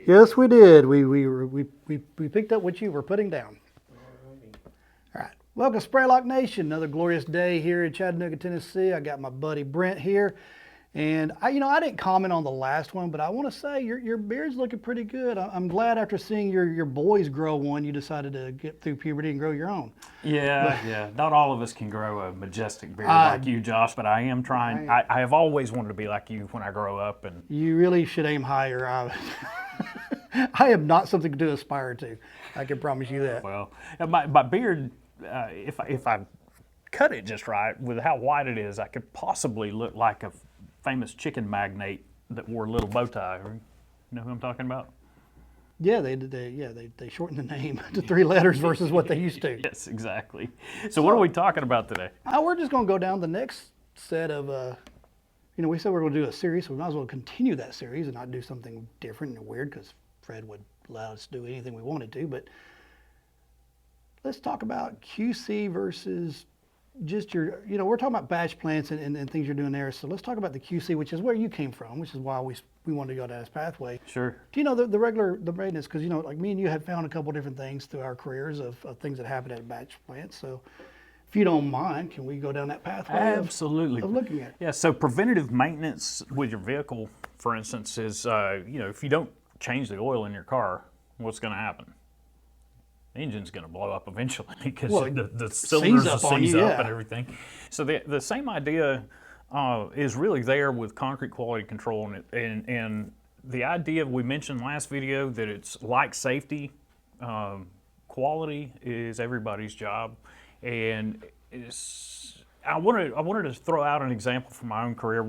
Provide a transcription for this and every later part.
Yes, we did. We picked up what you were putting down. All right. Welcome, Spraylock Nation. Another glorious day here in Chattanooga, Tennessee. I got my buddy Brent here. And I didn't comment on the last one, but I want to say your beard's looking pretty good. I'm glad after seeing your boys grow one, you decided to get through puberty and grow your own. Yeah. Not all of us can grow a majestic beard like you, Josh, but I am trying. I have always wanted to be like you when I grow up. And you really should aim higher. I am not something to aspire to. I can promise you that. Well, my beard, if I cut it just right with how white it is, I could possibly look like a famous chicken magnate that wore a little bow tie. You know who I'm talking about? Yeah, they shortened the name to 3 letters versus what they used to. Yes, exactly. So what are we talking about today? We're just going to go down the next set of, we said we're going to do a series, so we might as well continue that series and not do something different and weird because Fred would allow us to do anything we wanted to. But let's talk about QC versus just your, we're talking about batch plants and things you're doing there. So let's talk about the QC, which is where you came from, which is why we wanted to go down this pathway. Sure. Do you know the maintenance? Because, like me and you have found a couple different things through our careers of things that happen at a batch plant. So if you don't mind, can we go down that pathway? Absolutely. Of looking at it? Yeah, so preventative maintenance with your vehicle, for instance, is, if you don't change the oil in your car, what's going to happen? The engine's going to blow up eventually because the cylinders will seize up and everything. So the same idea is really there with concrete quality control, and the idea we mentioned last video that it's like safety. Quality is everybody's job, and I wanted to throw out an example from my own career.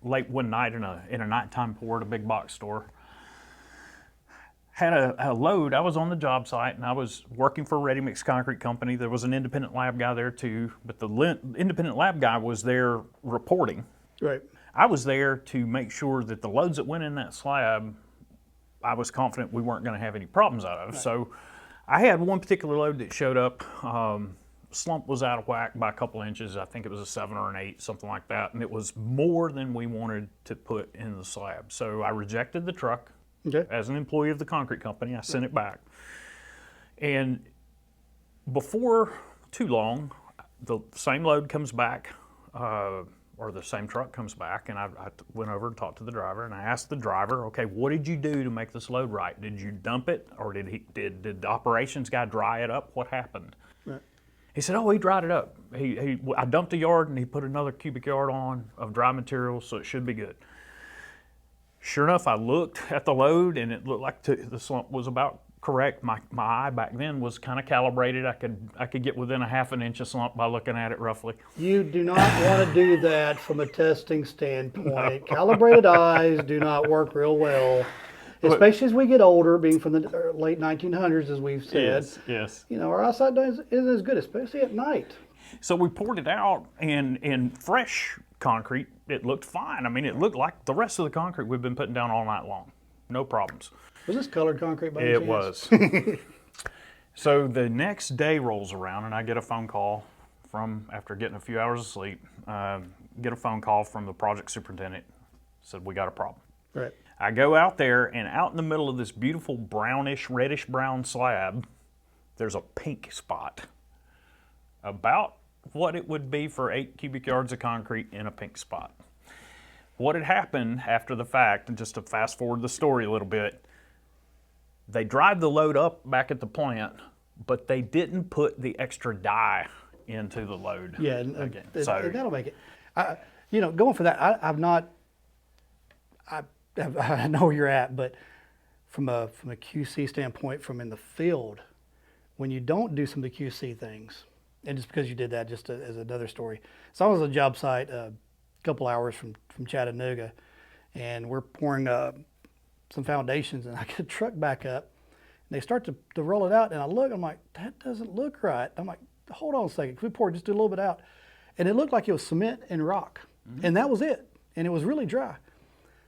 Late one night in a nighttime pour at a big box store. Had a load. I was on the job site and I was working for a ready mix concrete company. There was an independent lab guy there too, but the independent lab guy was there reporting. Right. I was there to make sure that the loads that went in that slab, I was confident we weren't going to have any problems out of. Right. So I had one particular load that showed up. Slump was out of whack by a couple inches. I think it was a 7 or an 8, something like that. And it was more than we wanted to put in the slab. So I rejected the truck. Okay. As an employee of the concrete company, I sent it back. And before too long, the same load comes back, or the same truck comes back, and I went over and talked to the driver, and I asked the driver, okay, what did you do to make this load right? Did you dump it, or did the operations guy dry it up? What happened? Right. He said, oh, he dried it up. I dumped a yard, and he put another cubic yard on of dry material, so it should be good. Sure enough, I looked at the load and it looked like the slump was about correct. My eye back then was kind of calibrated. I could get within a half an inch of slump by looking at it roughly. You do not want to do that from a testing standpoint. No. Calibrated eyes do not work real well, especially as we get older, being from the late 1900s, as we've said. Yes. Our eyesight isn't as good, especially at night. So we poured it out, and in fresh concrete, it looked fine. I mean, it looked like the rest of the concrete we've been putting down all night long. No problems. Was this colored concrete by any chance? It was. So the next day rolls around, and I get a phone call after getting a few hours of sleep, get a phone call from the project superintendent. Said, we got a problem. Right. I go out there, and out in the middle of this beautiful brownish, reddish brown slab, there's a pink spot. About what it would be for 8 cubic yards of concrete in a pink spot. What had happened after the fact, and just to fast forward the story a little bit, they drive the load up back at the plant, but they didn't put the extra dye into the load. Yeah, again. That'll make it. Going for that, I know where you're at, but from a QC standpoint, from in the field, when you don't do some of the QC things, and just because you did that, just as another story. So I was on a job site a couple hours from Chattanooga, and we're pouring some foundations, and I get a truck back up, and they start to roll it out, and I'm like, that doesn't look right. I'm like, hold on a second, can we pour just a little bit out? And it looked like it was cement and rock, and that was it, and it was really dry.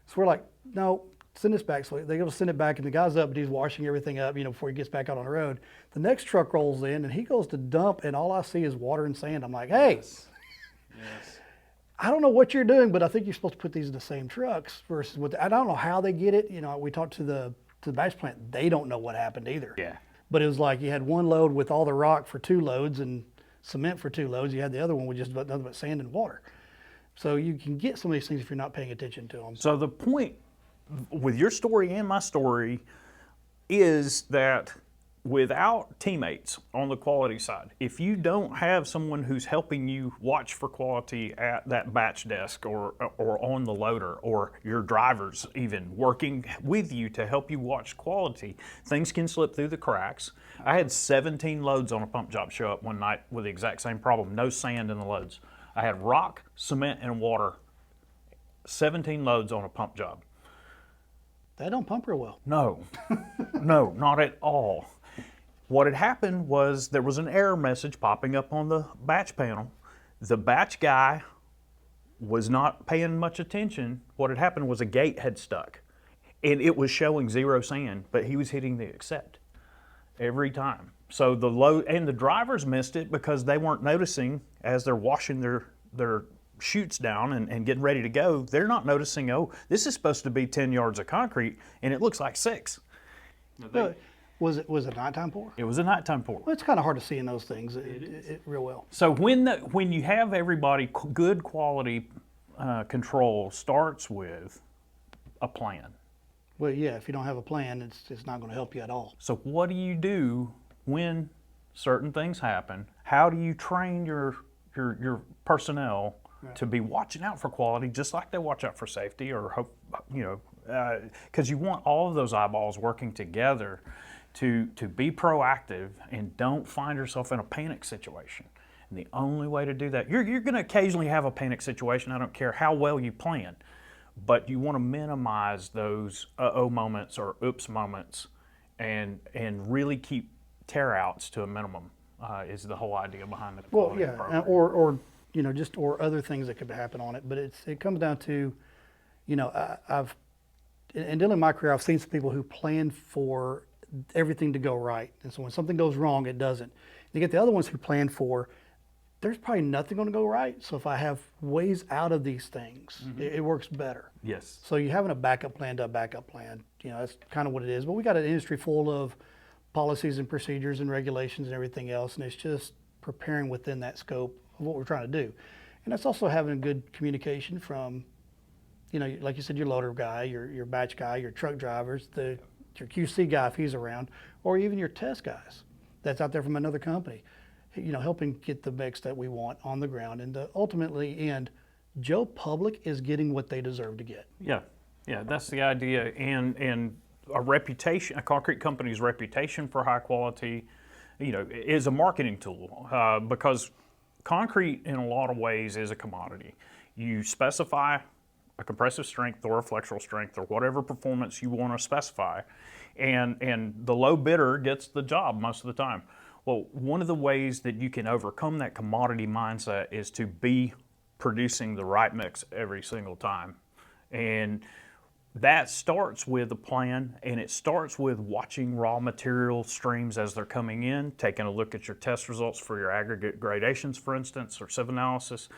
So we're like, no, send this back. So they go to send it back, and the guy's up, and he's washing everything up, before he gets back out on the road. The next truck rolls in, and he goes to dump, and all I see is water and sand. I'm like, hey, yes. I don't know what you're doing, but I think you're supposed to put these in the same trucks versus I don't know how they get it. We talked to the to the batch plant, they don't know what happened either. Yeah. But it was like you had one load with all the rock for 2 loads and cement for 2 loads. You had the other one with just about nothing but sand and water. So you can get some of these things if you're not paying attention to them. So the point with your story and my story is that without teammates on the quality side, if you don't have someone who's helping you watch for quality at that batch desk or on the loader, or your drivers even working with you to help you watch quality, things can slip through the cracks. I had 17 loads on a pump job show up one night with the exact same problem, no sand in the loads. I had rock, cement, and water, 17 loads on a pump job. That don't pump real well. No, no, not at all. What had happened was there was an error message popping up on the batch panel. The batch guy was not paying much attention. What had happened was a gate had stuck and it was showing 0 sand, but he was hitting the accept every time. So the load, and the drivers missed it because they weren't noticing as they're washing their chutes down and getting ready to go. They're not noticing, oh, this is supposed to be 10 yards of concrete and it looks like 6. Was it nighttime pour? It was a nighttime pour. Well, it's kind of hard to see in those things real well. So when you have everybody, good quality control starts with a plan. Well, yeah, if you don't have a plan, it's not going to help you at all. So what do you do when certain things happen? How do you train your personnel to be watching out for quality, just like they watch out for safety, or hope, because you want all of those eyeballs working together to be proactive and don't find yourself in a panic situation. And the only way to do that, you're going to occasionally have a panic situation. I don't care how well you plan, but you want to minimize those uh-oh moments or oops moments, and really keep tear outs to a minimum. Is the whole idea behind the quality program. or other things that could happen on it. But it comes down to, I've in dealing in my career, I've seen some people who plan for everything to go right, and so when something goes wrong, it doesn't. You get the other ones who plan for, there's probably nothing going to go right, so if I have ways out of these things, it works better. Yes. So you're having a backup plan to a backup plan. That's kind of what it is. But we got an industry full of policies and procedures and regulations and everything else, and it's just preparing within that scope of what we're trying to do. And that's also having good communication from, like you said, your loader guy, your batch guy, your truck drivers, your QC guy if he's around, or even your test guys that's out there from another company, helping get the mix that we want on the ground. And ultimately end, Joe Public is getting what they deserve to get. Yeah, that's the idea. And a reputation, a concrete company's reputation for high quality, is a marketing tool because concrete in a lot of ways is a commodity. You specify a compressive strength or a flexural strength or whatever performance you want to specify, and the low bidder gets the job most of the time. Well, one of the ways that you can overcome that commodity mindset is to be producing the right mix every single time. And that starts with a plan, and it starts with watching raw material streams as they're coming in, taking a look at your test results for your aggregate gradations, for instance, or sieve analysis,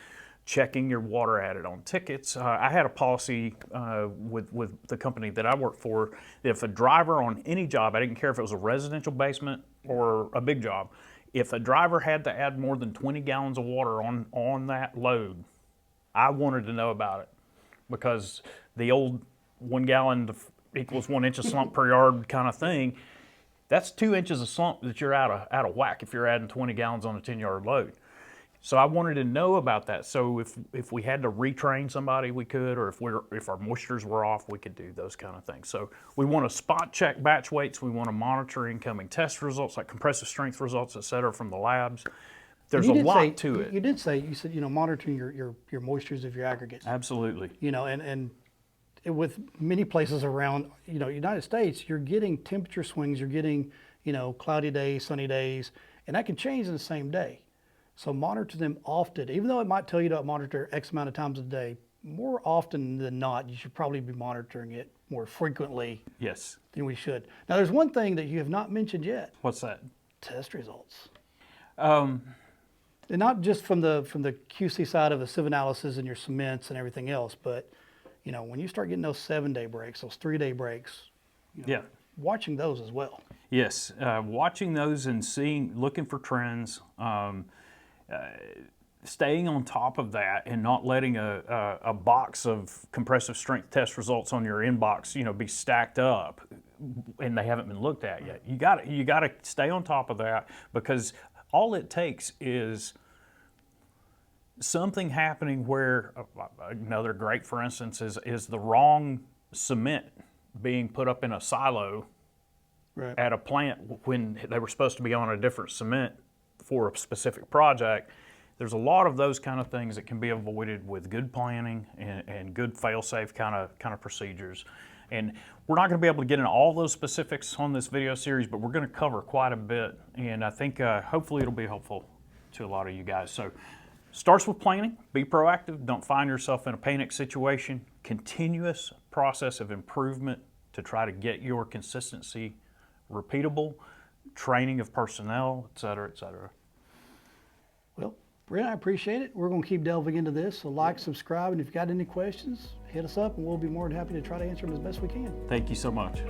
checking your water added on tickets. I had a policy with the company that I worked for, that if a driver on any job, I didn't care if it was a residential basement or a big job, if a driver had to add more than 20 gallons of water on that load, I wanted to know about it, because the old 1 gallon equals 1 inch of slump per yard kind of thing, that's 2 inches of slump that you're out of whack if you're adding 20 gallons on a 10-yard load. So I wanted to know about that. So if we had to retrain somebody, we could, or if our moistures were off, we could do those kind of things. So we want to spot check batch weights. We want to monitor incoming test results, like compressive strength results, et cetera, from the labs. There's a lot to it. You said monitoring your moistures of your aggregates. Absolutely. And with many places around, United States, you're getting temperature swings. You're getting, cloudy days, sunny days, and that can change in the same day. So monitor them often. Even though it might tell you to monitor X amount of times a day, more often than not, you should probably be monitoring it more frequently than we should. Now, there's one thing that you have not mentioned yet. What's that? Test results. And not just from the QC side of the sieve analysis and your cements and everything else, but when you start getting those 7-day breaks, those 3-day breaks, watching those as well. Yes, watching those and looking for trends, staying on top of that, and not letting a box of compressive strength test results on your inbox, be stacked up, and they haven't been looked at yet. You got to stay on top of that, because all it takes is something happening where another great, for instance, is the wrong cement being put up in a silo Right. at a plant when they were supposed to be on a different cement for a specific project. There's a lot of those kind of things that can be avoided with good planning and good fail-safe kind of procedures. And we're not going to be able to get into all those specifics on this video series, but we're going to cover quite a bit, and I think hopefully it'll be helpful to a lot of you guys. So starts with planning. Be proactive. Don't find yourself in a panic situation. Continuous process of improvement to try to get your consistency repeatable, training of personnel, et cetera, et cetera. Well, Brent, I appreciate it. We're going to keep delving into this. So like, subscribe, and if you've got any questions, hit us up, and we'll be more than happy to try to answer them as best we can. Thank you so much.